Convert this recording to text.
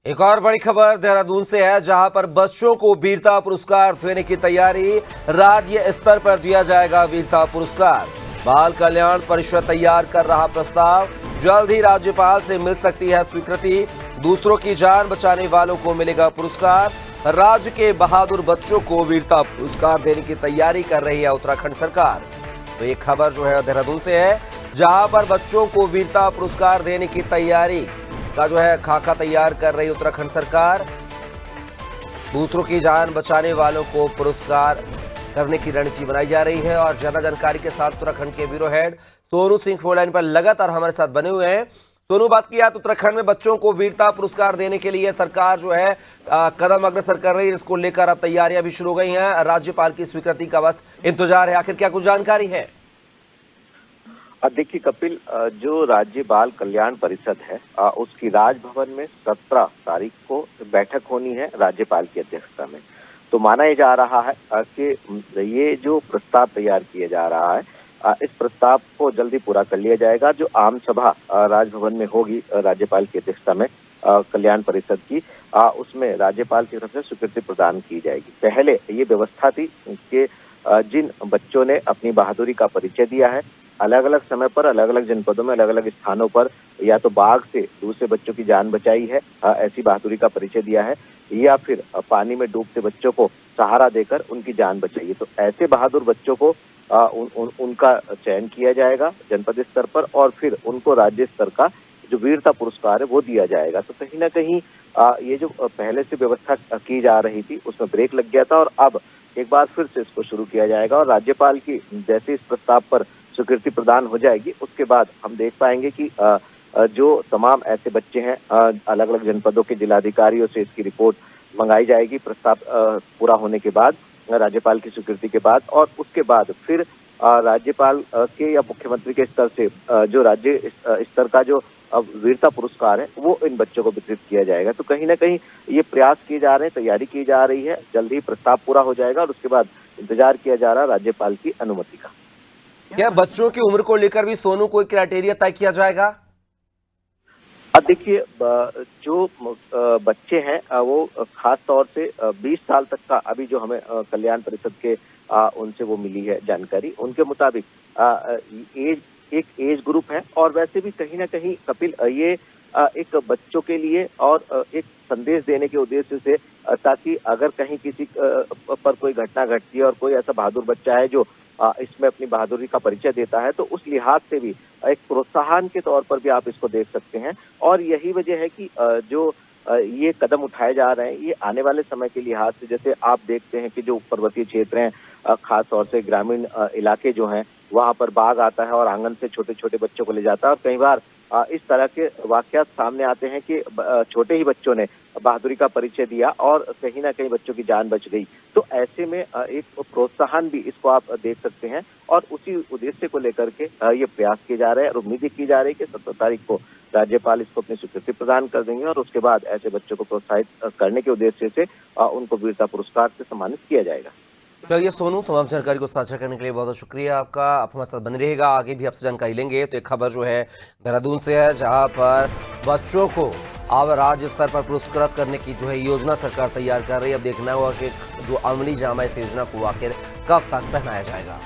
एक और बड़ी खबर देहरादून से है, जहां पर बच्चों को वीरता पुरस्कार देने की तैयारी। राज्य स्तर पर दिया जाएगा वीरता पुरस्कार। बाल कल्याण परिषद तैयार कर रहा प्रस्ताव। जल्द ही राज्यपाल से मिल सकती है स्वीकृति। दूसरों की जान बचाने वालों को मिलेगा पुरस्कार। राज्य के बहादुर बच्चों को वीरता पुरस्कार देने की तैयारी कर रही है उत्तराखंड सरकार। तो ये खबर जो है देहरादून से है, जहां पर बच्चों को वीरता पुरस्कार देने की तैयारी का जो है खाका तैयार कर रही उत्तराखंड सरकार। दूसरों की जान बचाने वालों को पुरस्कार करने की रणनीति बनाई जा रही है। और ज्यादा जानकारी के साथ उत्तराखंड के bureau head Sonu Singh phone line पर लगातार हमारे साथ बने हुए हैं। सोनू, बात किया तो उत्तराखंड में बच्चों को वीरता पुरस्कार देने के लिए सरकार जो है कदम अग्रसर कर रही है। इसको लेकर अब तैयारियां भी शुरू हो गई हैं। राज्यपाल की स्वीकृति का बस इंतजार है। आखिर क्या कुछ जानकारी है? देखिए कपिल, जो राज्य बाल कल्याण परिषद है उसकी राजभवन में 17 तारीख को बैठक होनी है राज्यपाल की अध्यक्षता में। तो माना ये जा रहा है कि ये जो प्रस्ताव तैयार किया जा रहा है, इस प्रस्ताव को जल्दी पूरा कर लिया जाएगा। जो आम सभा राजभवन में होगी राज्यपाल की अध्यक्षता में कल्याण परिषद की, उसमें राज्यपाल की तरफ से स्वीकृति प्रदान की जाएगी। पहले ये व्यवस्था थी कि जिन बच्चों ने अपनी बहादुरी का परिचय दिया है, अलग अलग समय पर अलग अलग जनपदों में अलग अलग स्थानों पर या तो बाघ से दूसरे बच्चों की जान बचाई है, ऐसी बहादुरी का परिचय दिया है, या फिर पानी में डूबते बच्चों को सहारा देकर उनकी जान बचाई है। तो ऐसे बहादुर बच्चों को उनका चयन किया जाएगा जनपद स्तर पर, और फिर उनको राज्य स्तर का जो वीरता पुरस्कार है वो दिया जाएगा। तो कहीं ना कहीं ये जो पहले से व्यवस्था की जा रही थी उसमें ब्रेक लग गया था, और अब एक बार फिर से इसको शुरू किया जाएगा। और राज्यपाल की जैसे इस प्रस्ताव पर स्वीकृति प्रदान हो जाएगी, उसके बाद हम देख पाएंगे कि जो तमाम ऐसे बच्चे हैं, अलग अलग जनपदों के जिलाधिकारियों से इसकी रिपोर्ट मंगाई जाएगी प्रस्ताव पूरा होने के बाद, राज्यपाल की स्वीकृति के बाद। और उसके बाद फिर राज्यपाल के या मुख्यमंत्री के स्तर से जो राज्य स्तर का जो वीरता पुरस्कार है वो इन बच्चों को वितरित किया जाएगा। तो कहीं ना कहीं ये प्रयास किए जा रहे हैं, तैयारी की जा रही है। जल्द ही प्रस्ताव पूरा हो जाएगा और उसके बाद इंतजार किया जा रहा है राज्यपाल की अनुमति का। क्या बच्चों की उम्र को लेकर भी सोनू कोई क्राइटेरिया तय किया जाएगा? अब देखिए, जो बच्चे हैं वो खास तौर से 20 साल तक का, अभी जो हमें कल्याण परिषद के उनसे वो मिली है जानकारी, उनके मुताबिक एक एज ग्रुप है। और वैसे भी कहीं ना कहीं कपिल, ये एक बच्चों के लिए और एक संदेश देने के उद्देश्य से, ताकि अगर कहीं किसी पर कोई घटना घटती है और कोई ऐसा बहादुर बच्चा है जो इसमें अपनी बहादुरी का परिचय देता है, तो उस लिहाज से भी एक प्रोत्साहन के तौर पर भी आप इसको देख सकते हैं। और यही वजह है कि जो ये कदम उठाए जा रहे हैं, ये आने वाले समय के लिहाज से, जैसे आप देखते हैं कि जो पर्वतीय क्षेत्र हैं, खास तौर से ग्रामीण इलाके जो हैं, वहां पर बाघ आता है और आंगन से छोटे छोटे बच्चों को ले जाता है। और कई बार इस तरह के वाकयात सामने आते हैं कि छोटे ही बच्चों ने बहादुरी का परिचय दिया और कहीं ना कहीं बच्चों की जान बच गई। तो ऐसे में एक प्रोत्साहन भी इसको आप देख सकते हैं, और उसी उद्देश्य को लेकर के ये प्रयास किए जा रहे हैं। और उम्मीद की जा रही है कि 17 तारीख को राज्यपाल इसको अपनी स्वीकृति प्रदान कर देंगे, और उसके बाद ऐसे बच्चों को प्रोत्साहित करने के उद्देश्य से उनको वीरता पुरस्कार से सम्मानित किया जाएगा। चलिए सोनू, तमाम जानकारी को साझा करने के लिए बहुत बहुत शुक्रिया आपका। आप हमारे साथ बने रहेगा, आगे भी आपसे जानकारी लेंगे। तो एक खबर जो है देहरादून से है, जहां पर बच्चों को अब राज्य स्तर पर पुरस्कृत करने की जो है योजना सरकार तैयार कर रही है। अब देखना होगा कि जो अमली जामा इस योजना को आखिर कब तक पहनाया जाएगा।